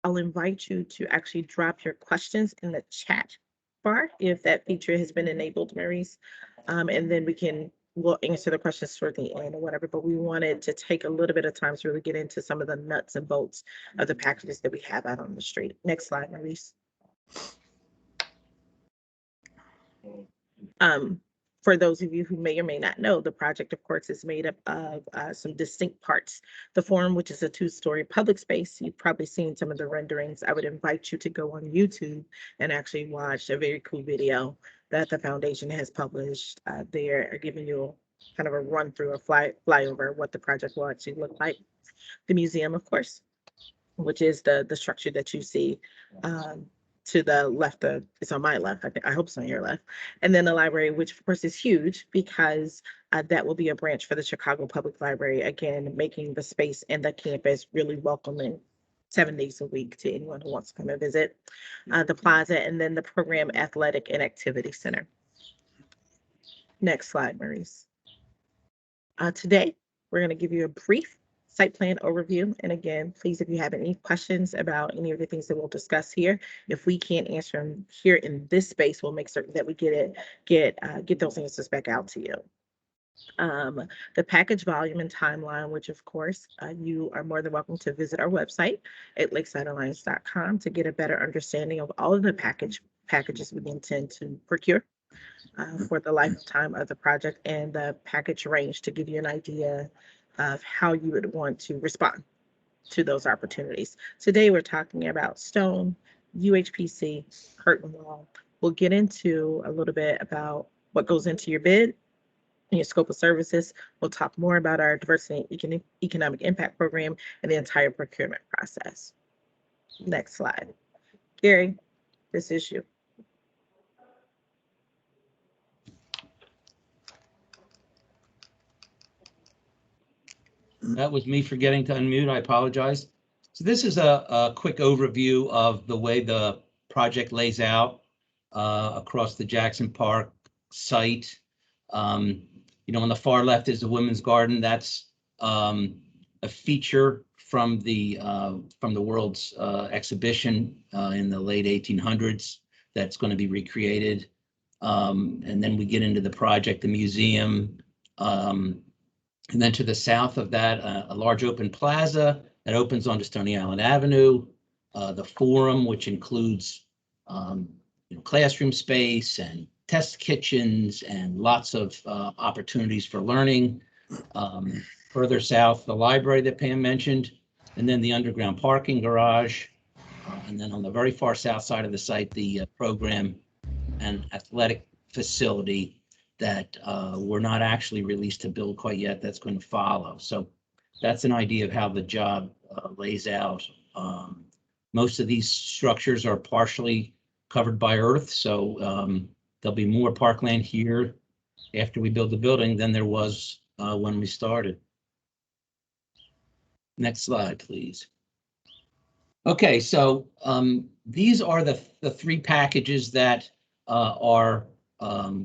I'll invite you to actually drop your questions in the chat bar if that feature has been enabled, Maurice. And then we'll answer the questions toward the end or whatever. But we wanted to take a little bit of time to really get into some of the nuts and bolts of the packages that we have out on the street. Next slide, Maurice. For those of you who may or may not know, the project, of course, is made up of some distinct parts. The Forum, which is a 2-story public space, you've probably seen some of the renderings. I would invite you to go on YouTube and actually watch a very cool video that the foundation has published. They're giving you kind of a run through, a flyover, what the project will actually look like. The museum, of course, which is the structure that you see to the left. It's on my left. I hope it's on your left. And then the library, which of course is huge because that will be a branch for the Chicago Public Library, again, making the space and the campus really welcoming 7 days a week to anyone who wants to come and visit. The plaza, and then the program athletic and activity center. Next slide, Maurice. Today, we're going to give you a brief site plan overview. And again, please, if you have any questions about any of the things that we'll discuss here, if we can't answer them here in this space, we'll make certain that we get those answers back out to you. The package volume and timeline, which of course you are more than welcome to visit our website at lakesidealliance.com to get a better understanding of all of the packages we intend to procure for the lifetime of the project, and the package range to give you an idea of how you would want to respond to those opportunities. Today, we're talking about stone, UHPC, curtain wall. We'll get into a little bit about what goes into your bid and your scope of services. We'll talk more about our diversity and economic impact program and the entire procurement process. Next slide. Gary, this is you. That was me forgetting to unmute. I apologize. So this is a quick overview of the way the project lays out across the Jackson Park site. On the far left is the Women's Garden. That's a feature from the world's exhibition in the late 1800s that's going to be recreated. And then we get into the project, the museum. And then to the south of that, a large open plaza that opens onto Stony Island Avenue, the Forum, which includes classroom space and test kitchens and lots of opportunities for learning. Further south, the library that Pam mentioned, and then the underground parking garage. And then on the very far south side of the site, the program and athletic facility that we're not actually released to build quite yet. That's going to follow. So that's an idea of how the job lays out. Most of these structures are partially covered by earth, so there'll be more parkland here after we build the building than there was when we started. Next slide, please. Okay, so these are the 3 packages that are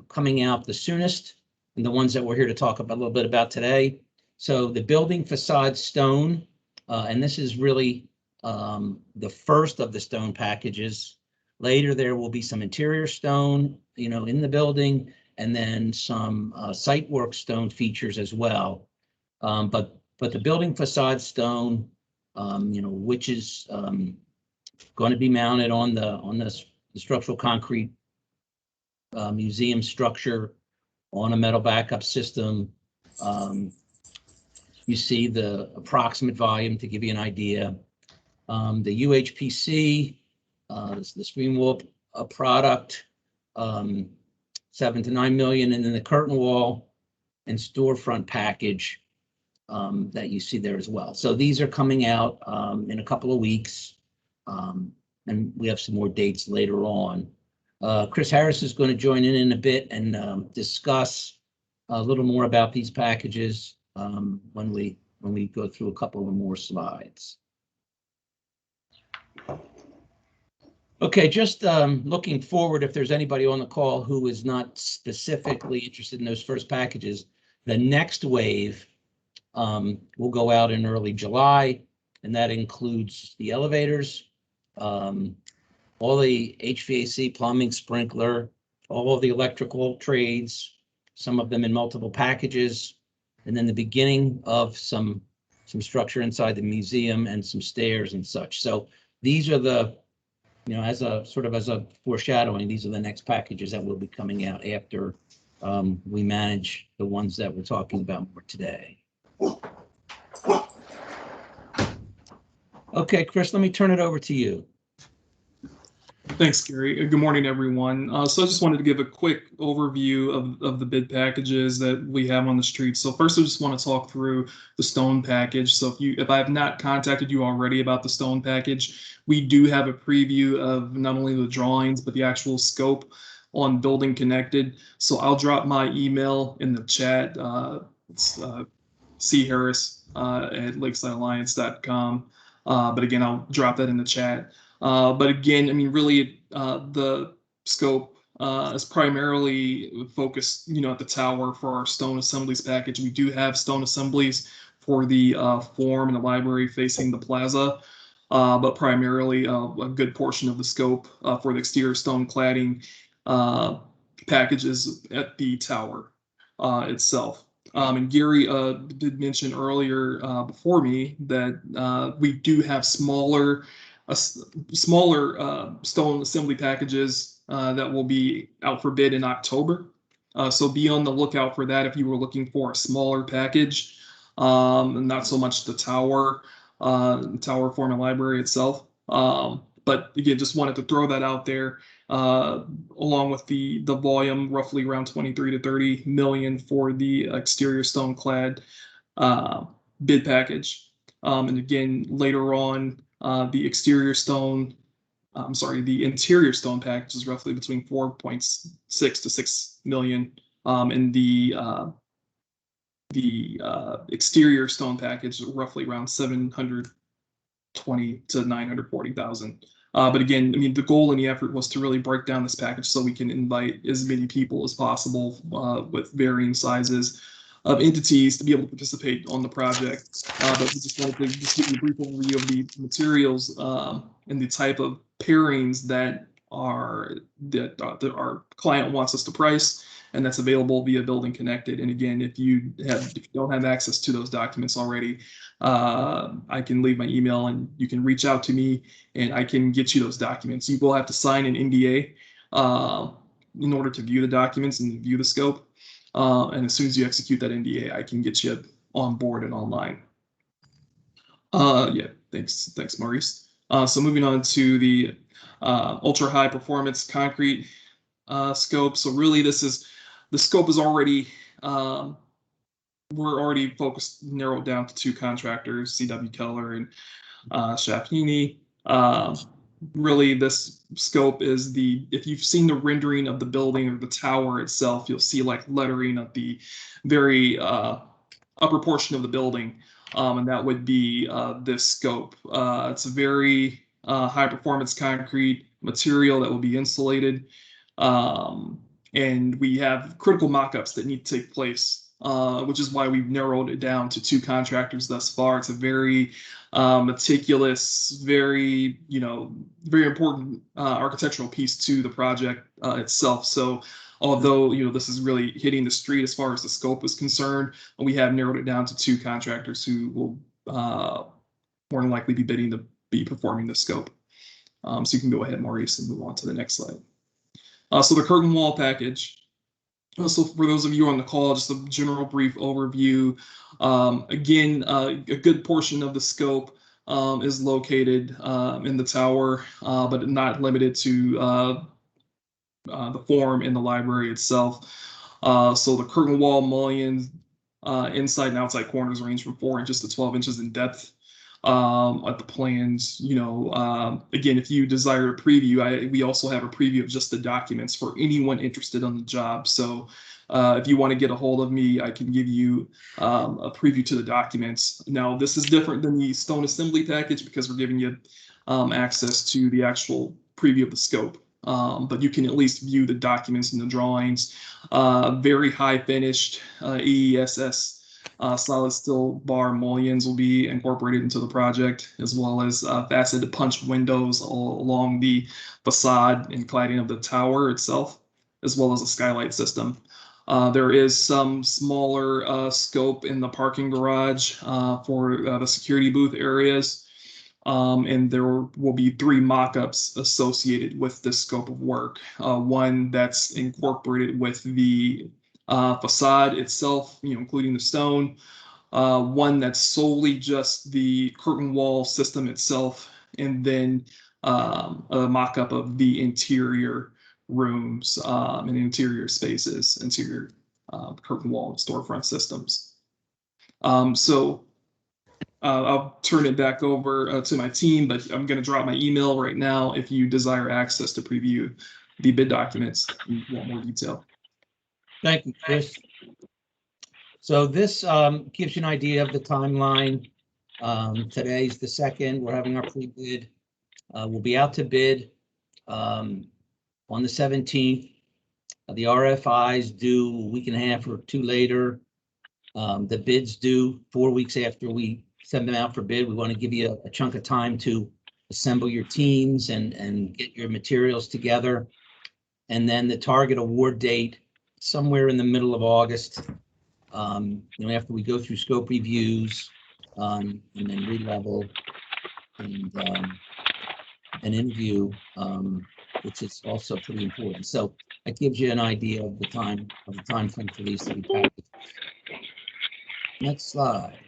coming out the soonest, and the ones that we're here to talk about a little bit about today. So the building facade stone, and this is really the first of the stone packages. Later, there will be some interior stone, in the building, and then some site work stone features as well. But the building facade stone, which is going to be mounted on the structural concrete museum structure on a metal backup system. You see the approximate volume to give you an idea. The UHPC, the screen wall product, 7 to 9 million, and then the curtain wall and storefront package that you see there as well. So these are coming out in a couple of weeks, and we have some more dates later on. Chris Harris is going to join in a bit and discuss a little more about these packages when we go through a couple of more slides. Okay, just looking forward, if there's anybody on the call who is not specifically interested in those first packages, the next wave will go out in early July, and that includes the elevators, all the HVAC, plumbing, sprinkler, all of the electrical trades, some of them in multiple packages, and then the beginning of some structure inside the museum and some stairs and such. So these are the, as a sort of as a foreshadowing, these are the next packages that will be coming out after we manage the ones that we're talking about more today. Okay, Chris, let me turn it over to you. Thanks, Gary. Good morning, everyone. So I just wanted to give a quick overview of the bid packages that we have on the street. So first, I just want to talk through the stone package. So if I have not contacted you already about the stone package, we do have a preview of not only the drawings, but the actual scope on Building Connected. So I'll drop my email in the chat. It's charris at lakesidealliance.com. But again, I'll drop that in the chat. But again, I mean, really, the scope is primarily focused, at the tower for our stone assemblies package. We do have stone assemblies for the forum and the library facing the plaza, but primarily a good portion of the scope for the exterior stone cladding packages at the tower itself. And Gary did mention earlier before me that we do have smaller stone assembly packages that will be out for bid in October. So be on the lookout for that if you were looking for a smaller package, and not so much the tower form and library itself. But again, just wanted to throw that out there, along with the volume, roughly around 23 to 30 million for the exterior stone clad bid package. And again, later on, the interior stone package is roughly between 4.6 to 6 million. And the exterior stone package is roughly around 720 to 940,000. But again, I mean, the goal and the effort was to really break down this package so we can invite as many people as possible with varying sizes of entities to be able to participate on the project. But we just wanted to just give you a brief overview of the materials and the type of pairings that our client wants us to price, and that's available via Building Connected. And again, if you don't have access to those documents already, I can leave my email and you can reach out to me and I can get you those documents. You will have to sign an NDA in order to view the documents and view the scope. And as soon as you execute that NDA, I can get you on board and online. Yeah, thanks, Maurice. So moving on to the ultra high performance concrete scope. So really, the scope is already, we're already narrowed down to two contractors, C.W. Keller and Shafini. Really, this scope is if you've seen the rendering of the building or the tower itself, you'll see like lettering of the very upper portion of the building, and that would be this scope. It's a very high performance concrete material that will be insulated, and we have critical mock-ups that need to take place, which is why we've narrowed it down to two contractors thus far. It's a very meticulous, very important architectural piece to the project itself. So although this is really hitting the street as far as the scope is concerned, we have narrowed it down to two contractors who will more than likely be performing the scope. So you can go ahead, Maurice, and move on to the next slide. So the curtain wall package. So for those of you on the call, just a general brief overview. Again, a good portion of the scope is located in the tower, but not limited to the forum in the library itself. So the curtain wall mullions, inside and outside corners range from 4 inches to 12 inches in depth. At the plans, again, if you desire a preview, we also have a preview of just the documents for anyone interested on the job. So if you want to get a hold of me, I can give you a preview to the documents. Now, this is different than the stone assembly package because we're giving you access to the actual preview of the scope. But you can at least view the documents and the drawings. Very high finished EESS Solid steel bar mullions will be incorporated into the project, as well as faceted punched windows all along the facade and cladding of the tower itself, as well as a skylight system. There is some smaller scope in the parking garage for the security booth areas. And there will be 3 mock-ups associated with this scope of work. One that's incorporated with the facade itself, including the stone. One that's solely just the curtain wall system itself, and then a mock-up of the interior rooms and interior spaces, interior curtain wall and storefront systems. So I'll turn it back over to my team, but I'm going to drop my email right now if you desire access to preview the bid documents and want more detail. Thank you, Chris. So this gives you an idea of the timeline. Today's the 2nd. We're having our pre-bid. We'll be out to bid on the 17th. The RFIs due a week and a half or 2 later. The bids due 4 weeks after we send them out for bid. We want to give you a chunk of time to assemble your teams and get your materials together. And then the target award date somewhere in the middle of August. After we go through scope reviews and then re-level and interview, which is also pretty important. So that gives you an idea of the time frame for these to be packaged. Next slide.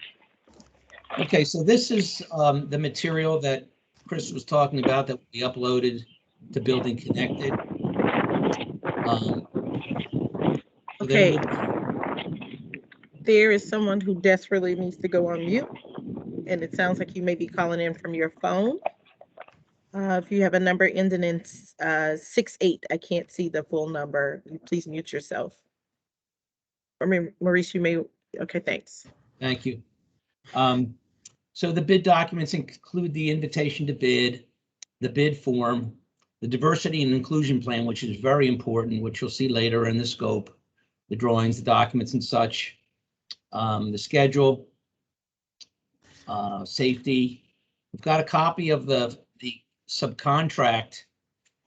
Okay, so this is the material that Chris was talking about that will be uploaded to Building Connected. Okay. There is someone who desperately needs to go on mute, and it sounds like you may be calling in from your phone. If you have a number ending in 68, I can't see the full number. Please mute yourself. Or Maurice, you may. Okay, thanks. Thank you. So the bid documents include the invitation to bid, the bid form, the diversity and inclusion plan, which is very important, which you'll see later in the scope, the drawings, the documents and such, the schedule, safety. We've got a copy of the subcontract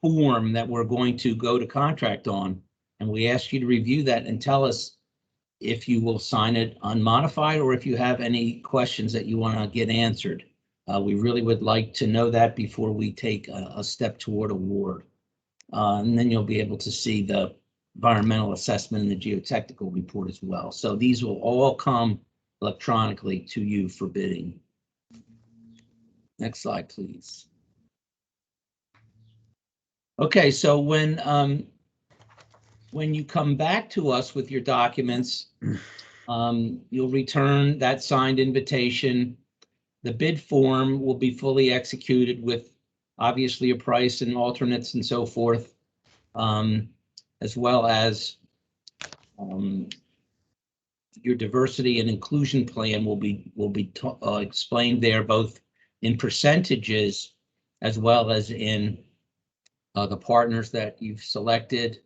form that we're going to go to contract on, and we ask you to review that and tell us if you will sign it unmodified or if you have any questions that you want to get answered. We really would like to know that before we take a step toward award. And then you'll be able to see the environmental assessment and the geotechnical report as well. So these will all come electronically to you for bidding. Next slide, please. Okay, so when you come back to us with your documents, you'll return that signed invitation. The bid form will be fully executed with obviously a price and alternates and so forth, as well as your diversity and inclusion plan will be explained there, both in percentages as well as in the partners that you've selected,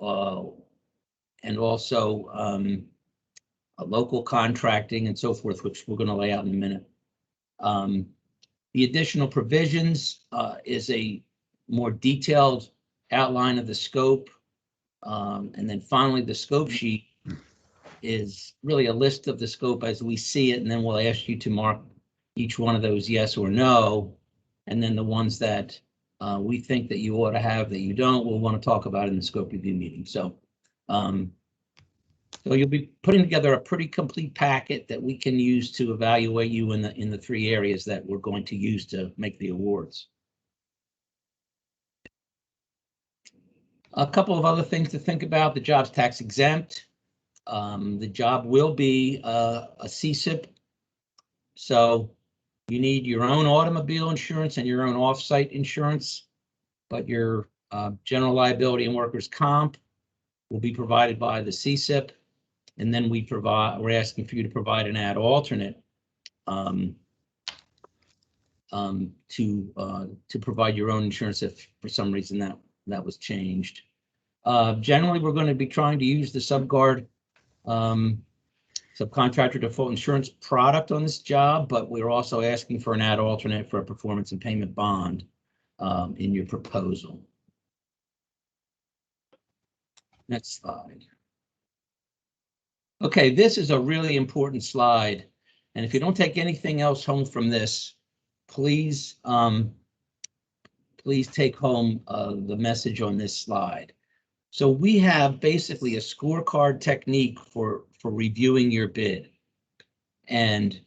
and also local contracting and so forth, which we're going to lay out in a minute. The additional provisions is a more detailed outline of the scope. And then finally, the scope sheet is really a list of the scope as we see it, and then we'll ask you to mark each one of those yes or no, and then the ones that we think that you ought to have that you don't, we'll want to talk about in the scope review meeting. So, so you'll be putting together a pretty complete packet that we can use to evaluate you in the 3 areas that we're going to use to make the awards. A couple of other things to think about: the job's tax exempt. The job will be a CSIP, so you need your own automobile insurance and your own off-site insurance, but your general liability and workers' comp will be provided by the CSIP, and then we're asking for you to provide an ad alternate to provide your own insurance if for some reason that was changed. Generally, we're going to be trying to use the SubGuard subcontractor default insurance product on this job, but we're also asking for an ad alternate for a performance and payment bond in your proposal. Next slide. Okay, this is a really important slide. And if you don't take anything else home from this, please, please take home the message on this slide. So we have basically a scorecard technique for reviewing your bid. And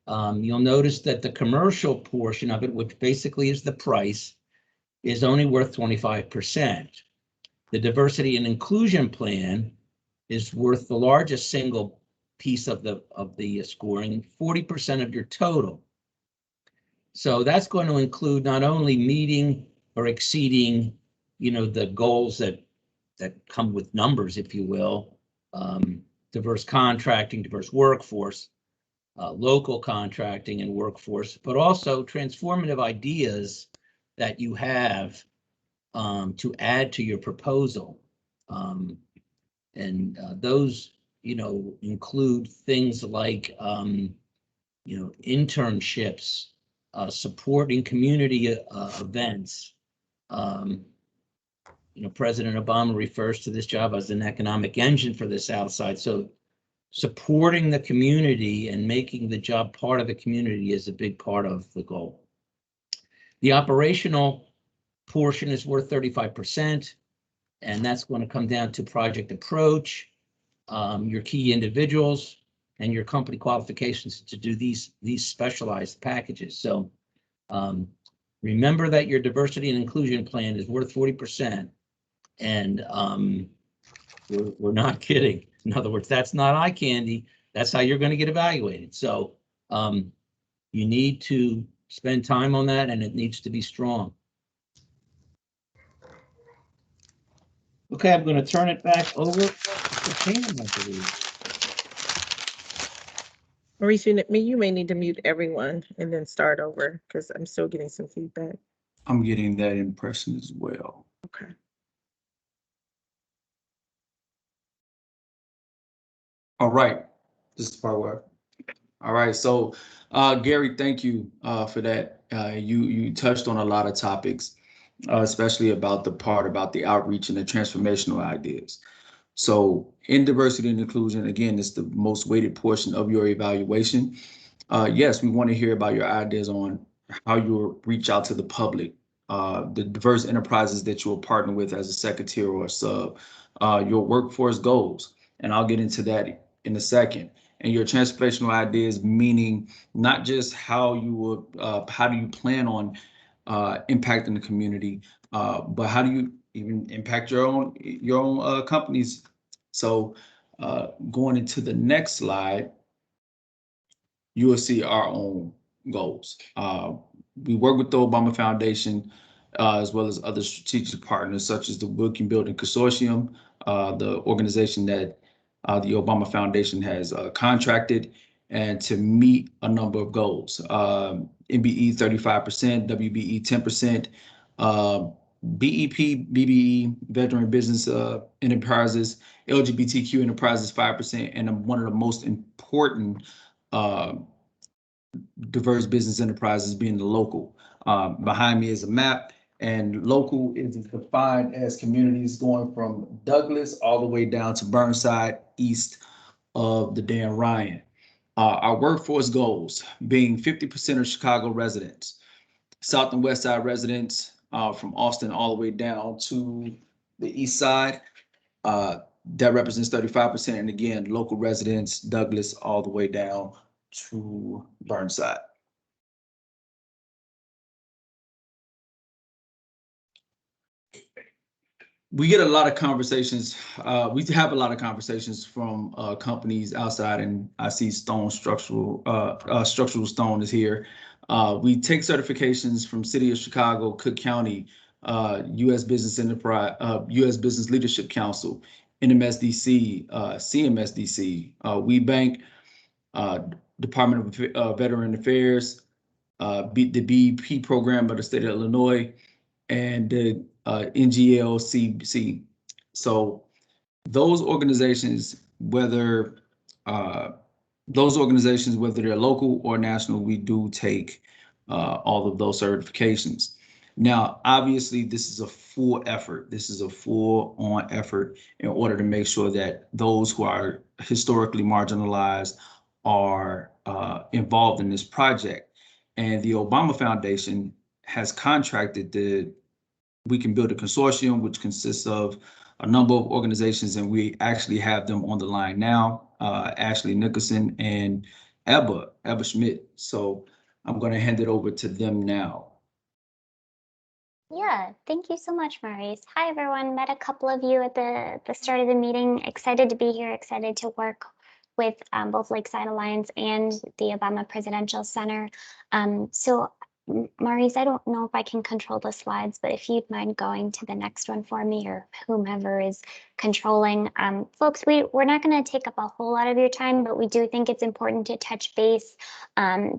you'll notice that the commercial portion of it, which basically is the price, is only worth 25%. The diversity and inclusion plan is worth the largest single piece of the scoring, 40% of your total. So that's going to include not only meeting or exceeding, the goals that come with numbers, if you will, diverse contracting, diverse workforce, local contracting and workforce, but also transformative ideas that you have to add to your proposal. And those, include things like, internships, supporting community events. President Obama refers to this job as an economic engine for the South Side. So supporting the community and making the job part of the community is a big part of the goal. The operational portion is worth 35%, and that's going to come down to project approach, your key individuals, and your company qualifications to do these specialized packages. So remember that your diversity and inclusion plan is worth 40%, and we're not kidding. In other words, that's not eye candy. That's how you're going to get evaluated. So you need to spend time on that, and it needs to be strong. Okay, I'm going to turn it back over to Pam, I believe. Maurice, you may need to mute everyone and then start over because I'm still getting some feedback. I'm getting that impression as well. Okay. All right. This is the part where. All right. So, Gary, thank you for that. You touched on a lot of topics, especially about the part about the outreach and the transformational ideas. So in diversity and inclusion, again, it's the most weighted portion of your evaluation. Yes, we want to hear about your ideas on how you'll reach out to the public, the diverse enterprises that you'll partner with as a secretary or a sub, your workforce goals. And I'll get into that in a second. And your transformational ideas, meaning not just how do you plan on impacting the community, but how do you even impact your own companies. So going into the next slide, you will see our own goals. We work with the Obama Foundation as well as other strategic partners such as the Wilkin Building Consortium, the organization that the Obama Foundation has contracted, and to meet a number of goals. MBE 35%, WBE 10%, BEP, BBE, Veteran Business Enterprises, LGBTQ Enterprises 5%, and one of the most important diverse business enterprises being the local. Behind me is a map, and local is defined as communities going from Douglas all the way down to Burnside, east of the Dan Ryan. Our workforce goals being 50% of Chicago residents, South and West Side residents, from Austin all the way down to the East Side. That represents 35%. And again, local residents, Douglas all the way down to Burnside. We get a lot of conversations. We have a lot of conversations from companies outside, and I see Stone Structural Stone is here. We take certifications from City of Chicago, Cook County, U.S. Business Enterprise, U.S. Business Leadership Council, NMSDC, CMSDC, WeBank, Department of Veteran Affairs, the BEP program of the state of Illinois, and the NGLCC. So those organizations, whether those organizations, whether they're local or national, we do take all of those certifications. Now, obviously, this is a full effort. This is a full-on effort in order to make sure that those who are historically marginalized are involved in this project. And the Obama Foundation has contracted the We Can Build a Consortium, which consists of a number of organizations, and we actually have them on the line now, Ashley Nicholson and Ebba Schmidt. So I'm going to hand it over to them now. Yeah, thank you so much, Maurice. Hi, everyone. Met a couple of you at the start of the meeting. Excited to be here, excited to work with both Lakeside Alliance and the Obama Presidential Center. Maurice, I don't know if I can control the slides, but if you'd mind going to the next one for me, or whomever is controlling. Folks, we're not going to take up a whole lot of your time, but we do think it's important to touch base,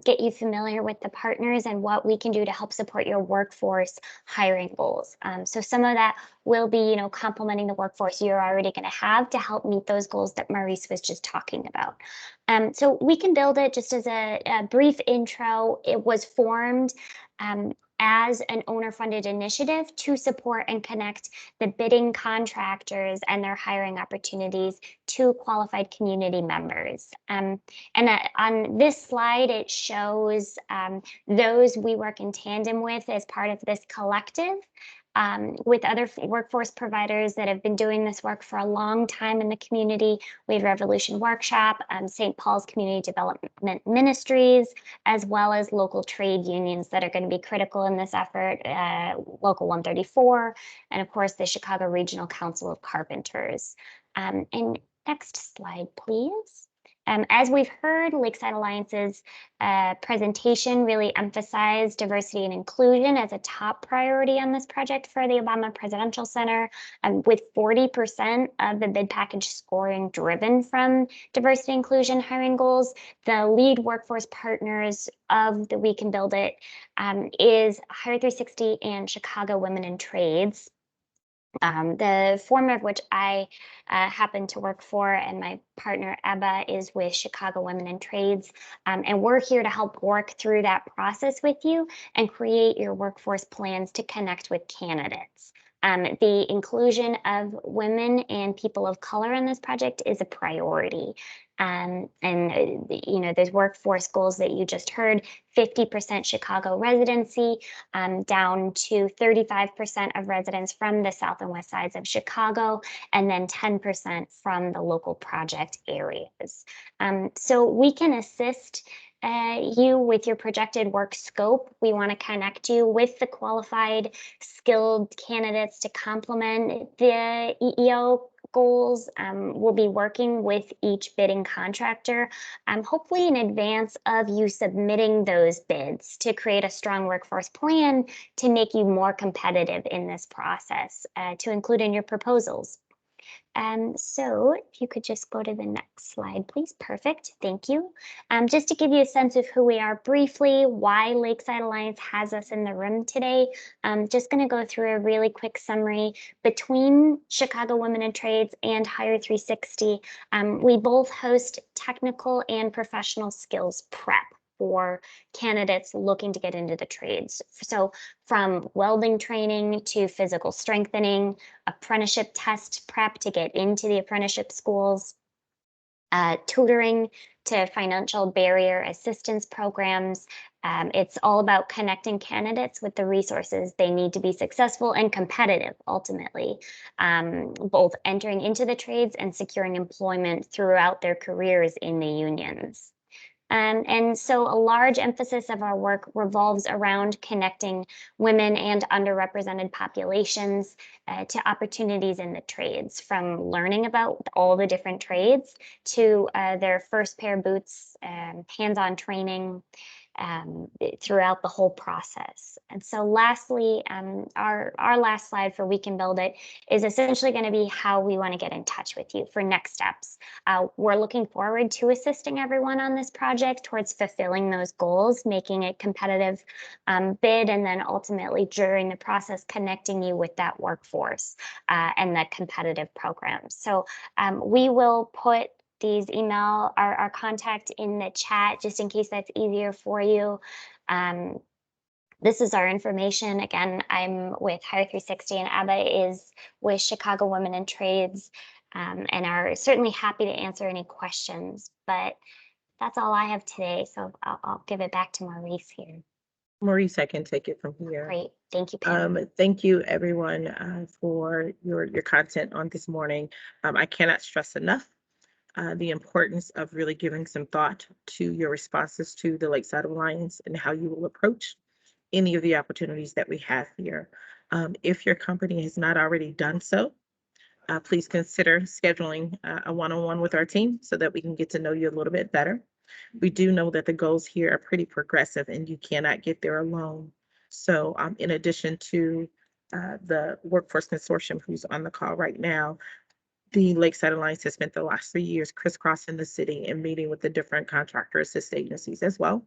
get you familiar with the partners and what we can do to help support your workforce hiring goals. So some of that will be, complementing the workforce you're already going to have to help meet those goals that Maurice was just talking about. So We Can Build It, just as a brief intro, it was formed as an owner-funded initiative to support and connect the bidding contractors and their hiring opportunities to qualified community members. On this slide, it shows those we work in tandem with as part of this collective. With other workforce providers that have been doing this work for a long time in the community. We had Revolution Workshop, St. Paul's Community Development Ministries, as well as local trade unions that are going to be critical in this effort, Local 134, and of course the Chicago Regional Council of Carpenters. And next slide, please. As we've heard, Lakeside Alliance's presentation really emphasized diversity and inclusion as a top priority on this project for the Obama Presidential Center, with 40% of the bid package scoring driven from diversity inclusion hiring goals. The lead workforce partners of the We Can Build It is Hire 360 and Chicago Women in Trades. The former of which I happen to work for, and my partner Ebba is with Chicago Women in Trades. And we're here to help work through that process with you and create your workforce plans to connect with candidates. The inclusion of women and people of color in this project is a priority. Those workforce goals that you just heard, 50% Chicago residency, down to 35% of residents from the south and west sides of Chicago, and then 10% from the local project areas. So we can assist you with your projected work scope. We want to connect you with the qualified, skilled candidates to complement the EEO goals. We'll be working with each bidding contractor, hopefully in advance of you submitting those bids, to create a strong workforce plan to make you more competitive in this process, to include in your proposals. So if you could just go to the next slide, please. Perfect. Thank you. Just to give you a sense of who we are briefly, why Lakeside Alliance has us in the room today. I'm just going to go through a really quick summary. Between Chicago Women in Trades and Hire 360, we both host technical and professional skills prep for candidates looking to get into the trades. So from welding training to physical strengthening, apprenticeship test prep to get into the apprenticeship schools, tutoring to financial barrier assistance programs. It's all about connecting candidates with the resources they need to be successful and competitive, ultimately, both entering into the trades and securing employment throughout their careers in the unions. And so a large emphasis of our work revolves around connecting women and underrepresented populations to opportunities in the trades, from learning about all the different trades to their first pair of boots, hands-on training, throughout the whole process. And so lastly, our last slide for We Can Build It is essentially going to be how we want to get in touch with you for next steps. We're looking forward to assisting everyone on this project towards fulfilling those goals, making it competitive bid, and then ultimately during the process connecting you with that workforce and that competitive program. So we will put these email our contact in the chat just in case that's easier for you. This is our information. Again, I'm with Hire 360 and ABBA is with Chicago Women in Trades, and are certainly happy to answer any questions. But that's all I have today. So I'll give it back to Maurice here. Maurice, I can take it from here. Great. Thank you, Pam. Thank you, everyone, for your content on this morning. I cannot stress enough the importance of really giving some thought to your responses to the Lakeside Alliance and how you will approach any of the opportunities that we have here. If your company has not already done so, please consider scheduling a one-on-one with our team so that we can get to know you a little bit better. We do know that the goals here are pretty progressive and you cannot get there alone. So in addition to the Workforce Consortium who's on the call right now, the Lakeside Alliance has spent the last 3 years crisscrossing the city and meeting with the different contractor assist agencies as well.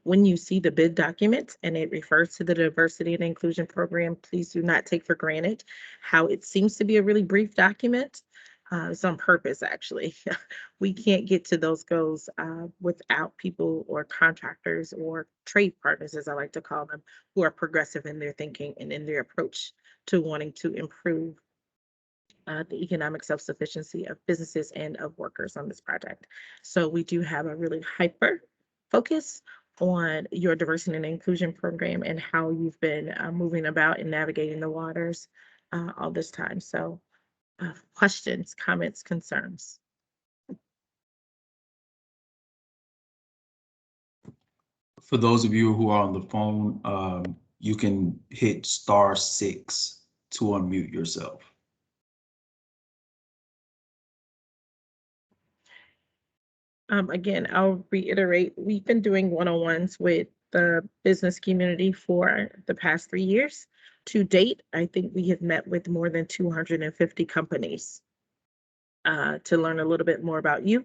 When you see the bid document and it refers to the diversity and inclusion program, please do not take for granted how it seems to be a really brief document. It's on purpose, actually. We can't get to those goals without people or contractors or trade partners, as I like to call them, who are progressive in their thinking and in their approach to wanting to improve the economic self-sufficiency of businesses and of workers on this project. So we do have a really hyper focus on your diversity and inclusion program and how you've been moving about and navigating the waters all this time. So questions, comments, concerns? For those of you who are on the phone, you can hit *6 to unmute yourself. Again, I'll reiterate, we've been doing one-on-ones with the business community for the past 3 years. To date, I think we have met with more than 250 companies to learn a little bit more about you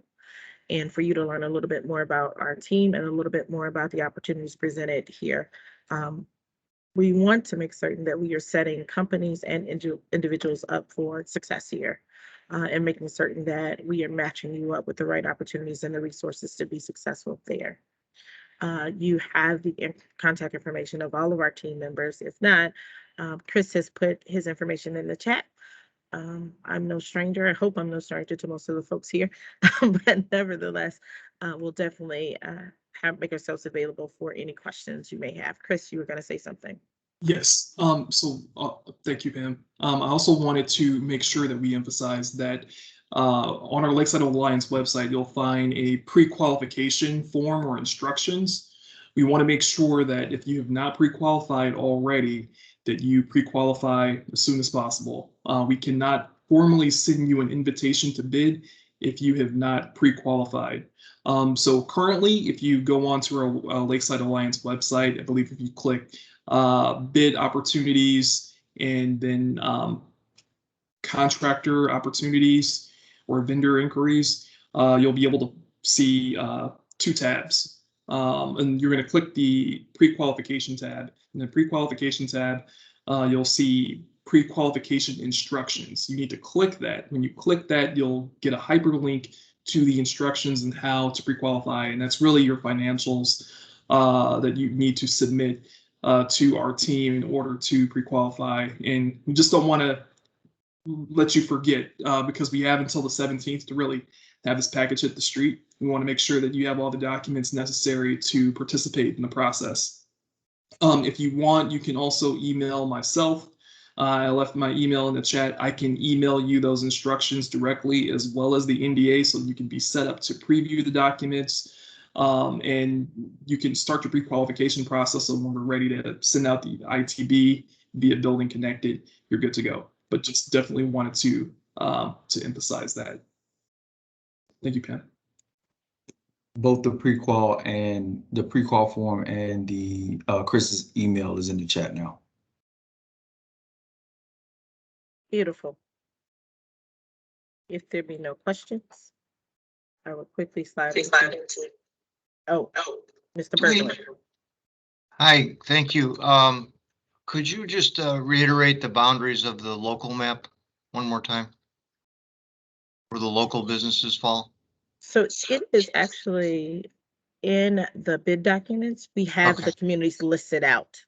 and for you to learn a little bit more about our team and a little bit more about the opportunities presented here. We want to make certain that we are setting companies and individuals up for success here. And making certain that we are matching you up with the right opportunities and the resources to be successful there. You have the contact information of all of our team members. If not, Chris has put his information in the chat. I'm no stranger. I hope I'm no stranger to most of the folks here, but nevertheless, we'll definitely make ourselves available for any questions you may have. Chris, you were going to say something. Yes. Thank you, Pam. I also wanted to make sure that we emphasize that on our Lakeside Alliance website, you'll find a pre-qualification form or instructions. We want to make sure that if you have not pre-qualified already, that you pre-qualify as soon as possible. We cannot formally send you an invitation to bid if you have not pre-qualified. So currently, if you go onto our Lakeside Alliance website, I believe if you click bid opportunities and then contractor opportunities or vendor inquiries, you'll be able to see 2 tabs. And you're going to click the pre-qualification tab. In the pre-qualification tab, you'll see pre-qualification instructions. You need to click that. When you click that, you'll get a hyperlink to the instructions and how to pre-qualify. And that's really your financials that you need to submit to our team in order to pre-qualify. And we just don't want to let you forget because we have until the 17th to really have this package hit the street. We want to make sure that you have all the documents necessary to participate in the process. If you want, you can also email myself. I left my email in the chat. I can email you those instructions directly as well as the NDA so you can be set up to preview the documents. And you can start your pre-qualification process. So when we're ready to send out the ITB via Building Connected, you're good to go. But just definitely wanted to emphasize that. Thank you, Pam. Both the pre-qual form and the Chris's email is in the chat now. Beautiful. If there be no questions, I will quickly slide into. Oh, Mr. Berglund. Hi, thank you. Could you just reiterate the boundaries of the local map one more time? where the local businesses fall? So it is actually in the bid documents. We have Okay. the communities listed out.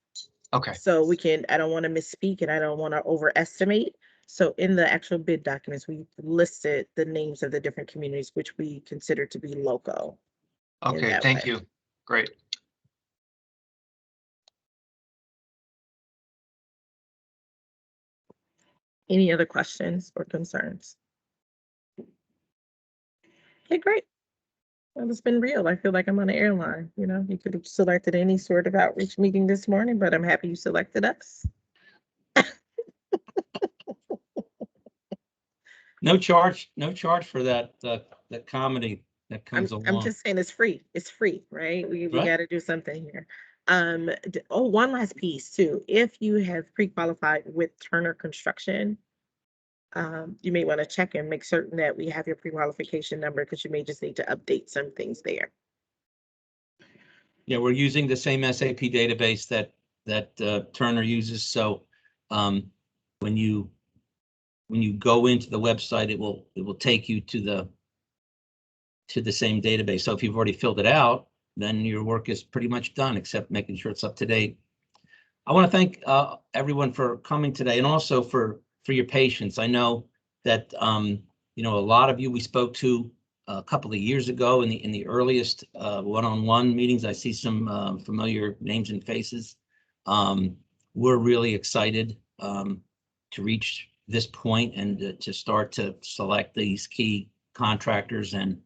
Okay, So we can, I don't want to misspeak and I don't want to overestimate. So in the actual bid documents, we listed the names of the different communities which we consider to be local. in okay, that thank way. you. Great. Any other questions or concerns? Okay, great. Well, it's been real. I feel like I'm on an airline. You know, you could have selected any sort of outreach meeting this morning, but I'm happy you selected us. No charge for that, that comedy that I'm comes along. just saying it's free. It's free, right? We Right. got to do something here. One last piece too. If you have pre-qualified with Turner Construction, you may want to check and make certain that we have your pre-qualification number because you may just need to update some things there. Yeah, we're using the same SAP database that Turner uses. So when you go into the website, it will take you to the same database. So if you've already filled it out, then your work is pretty much done, except making sure it's up to date. I want to thank everyone for coming today, and also for your patience. I know that a lot of you we spoke to a couple of years ago in the earliest one-on-one meetings. I see some familiar names and faces. We're really excited to reach this point and to start to select these key contractors and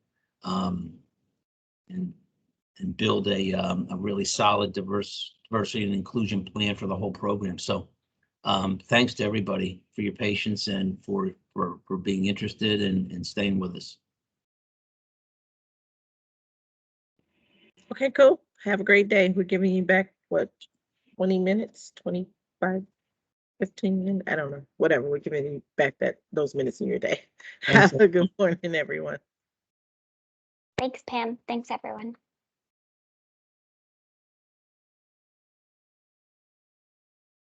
build a really solid diversity and inclusion plan for the whole program. So thanks to everybody for your patience and for being interested and staying with us. Okay, cool. Have a great day. We're giving you back, what, 20 minutes, 25, 15 minutes? I don't know. Whatever. We're giving you back those minutes in your day. Thanks. Have a good morning, everyone. Thanks, Pam. Thanks, everyone.